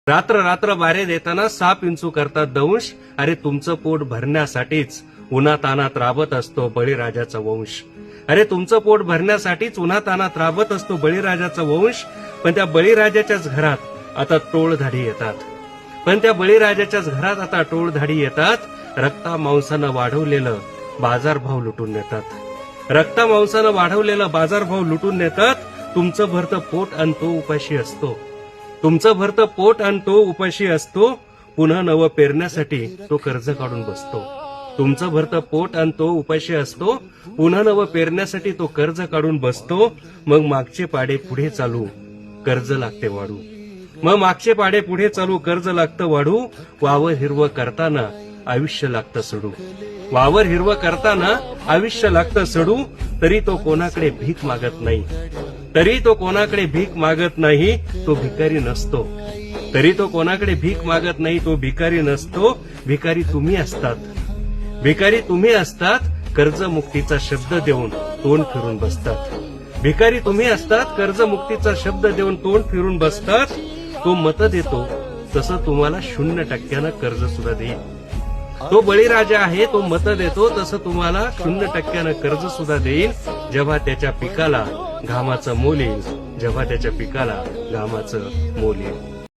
रात्र रात्र बारे देताना 6 इंचू करतात दंश. अरे तुमचं पोट भरण्यासाठीच उन्हातानात राबत असतो बळीराजाचा वंश. अरे तुमचं पोट भरण्यासाठीच उन्हातानात राबत असतो बळीराजाचा वंश. पण त्या बळीराजाच्याच घरात आता टोळधाडी येतात. टोळधाडी येतात. रक्ता मांसानं वाढवलेलं बाजारभाव लुटून नेतात. लुटून नेतात. तुमचं भरतं पोट आणि तो उपाशी असतो. पुन्हा नवं पेरण्यासाठी तो कर्ज काढून बसतो. तुमचं भरतं पोट आणि तो उपाशी असतो. पुन्हा नवं पेरण्यासाठी तो कर्ज काढून बसतो. मग मागचे पाडे पुढे चालू कर्ज लागते वाढू. वावर हिरवं करताना आयुष्य लागतं सडू. तरी तो कोणाकडे भीक मागत नाही. तो भिकारी नसतो. भिकारी तुम्ही असतात. कर्जमुक्तीचा शब्द देऊन तोंड फिरून बसतात. तो मत देतो तसं तुम्हाला 0% कर्ज सुद्धा देईल. तो बळीराजा आहे. तो मत देतो तसं तुम्हाला 0% कर्ज सुद्धा देईल. जेव्हा त्याच्या पिकाला घामाचं मोल येईल.